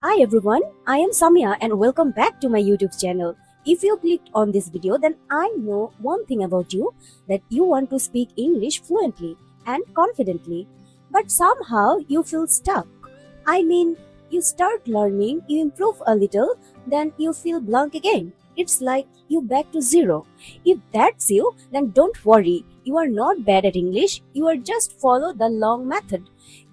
Hi everyone, I am Samya and welcome back to my YouTube channel. If you clicked on this video, then I know one thing about you, that you want to speak English fluently and confidently, but somehow you feel stuck. I mean, you start learning, you improve a little, then you feel blank again. It's like you back to zero. If that's you, then don't worry. You are not bad at English, you are just follow the long method.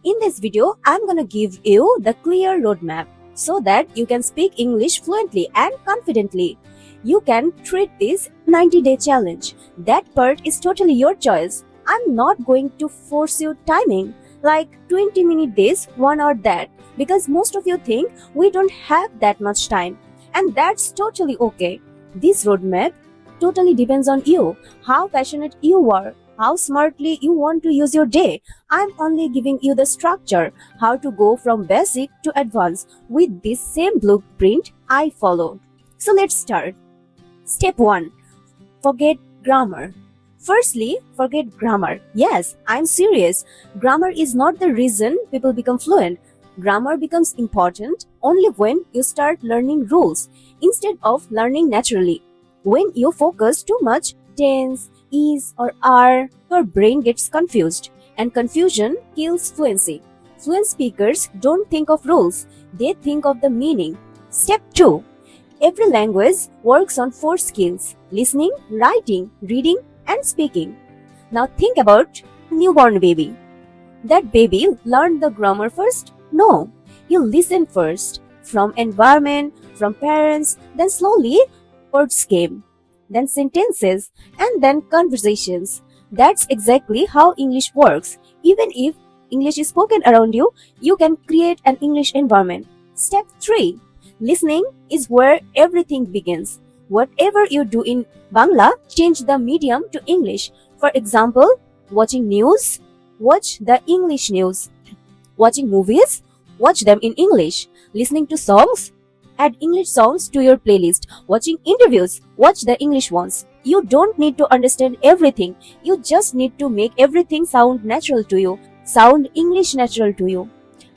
In this video, I'm gonna give you the clear roadmap so that you can speak English fluently and confidently. You can treat this 90-day challenge. That part is totally your choice. I'm not going to force you timing like 20-minute this, 1 hour that, because most of you think we don't have that much time, and that's totally okay. This roadmap totally depends on you, how passionate you are, how smartly you want to use your day. I'm only giving you the structure, how to go from basic to advanced with this same blueprint I followed. So let's start. Step 1. Forget grammar. Firstly, forget grammar. Yes, I'm serious. Grammar is not the reason people become fluent. Grammar becomes important only when you start learning rules instead of learning naturally. When you focus too much, tense, is or are, your brain gets confused, and confusion kills fluency. Fluent speakers don't think of rules, they think of the meaning. Step 2. Every language works on 4 skills: listening, writing, reading, and speaking. Now think about newborn baby. That baby learned the grammar first? No, you listen first. From environment, from parents, then slowly words came, then sentences, and then conversations. That's exactly how English works. Even if English is spoken around you, you can create an English environment. Step 3. Listening is where everything begins. Whatever you do in Bangla, change the medium to English. For example, watching news, watch the English news. Watching movies, watch them in English. Listening to songs, add English songs to your playlist. Watching interviews, watch the English ones. You don't need to understand everything. You just need to make everything sound natural to you. Sound English natural to you.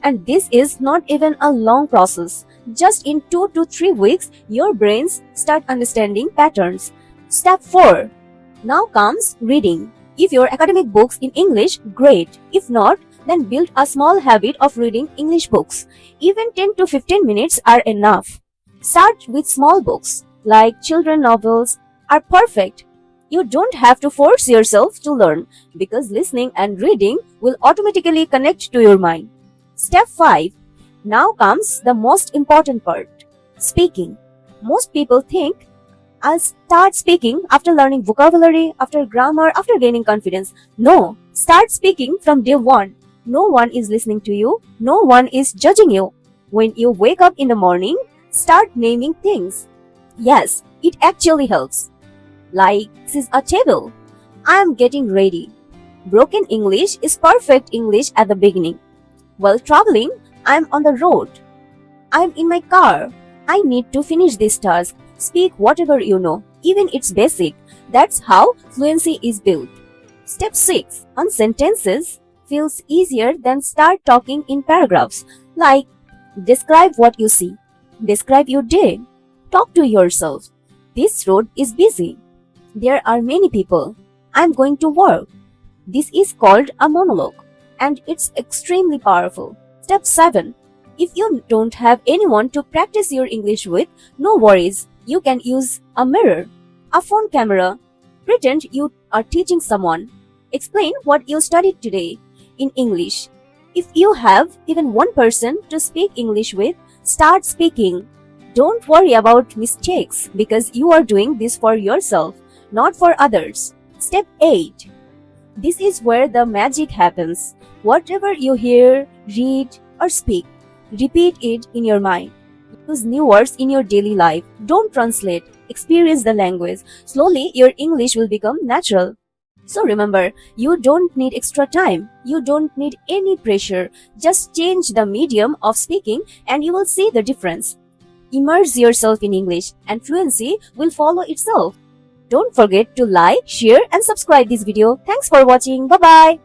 And this is not even a long process. Just in 2 to 3 weeks, your brains start understanding patterns. Step 4. Now comes reading. If your academic books in English, great. If not, then build a small habit of reading English books. Even 10 to 15 minutes are enough. Start with small books, like children novels, are perfect. You don't have to force yourself to learn, because listening and reading will automatically connect to your mind. Step 5. Now comes the most important part, speaking. Most people think, I'll start speaking after learning vocabulary, after grammar, after gaining confidence. No, start speaking from day 1. No one is listening to you. No one is judging you. When you wake up in the morning, start naming things. Yes, it actually helps. Like, this is a table. I am getting ready. Broken English is perfect English at the beginning. While traveling, I am on the road. I am in my car. I need to finish this task. Speak whatever you know, even it's basic. That's how fluency is built. Step 6. On sentences, feels easier than start talking in paragraphs, like describe what you see, describe your day, talk to yourself. This road is busy. There are many people. I'm going to work. This is called a monologue, and it's extremely powerful. Step 7. If you don't have anyone to practice your English with, no worries. You can use a mirror, a phone camera. Pretend you are teaching someone. Explain what you studied today in English. If you have even one person to speak English with, start speaking. Don't worry about mistakes, because you are doing this for yourself, not for others. Step 8. This is where the magic happens. Whatever you hear, read, or speak, repeat it in your mind. Use new words in your daily life. Don't translate. Experience the language. Slowly, your English will become natural. So remember, you don't need extra time. You don't need any pressure. Just change the medium of speaking and you will see the difference. Immerse yourself in English and fluency will follow itself. Don't forget to like, share and subscribe this video. Thanks for watching. Bye-bye.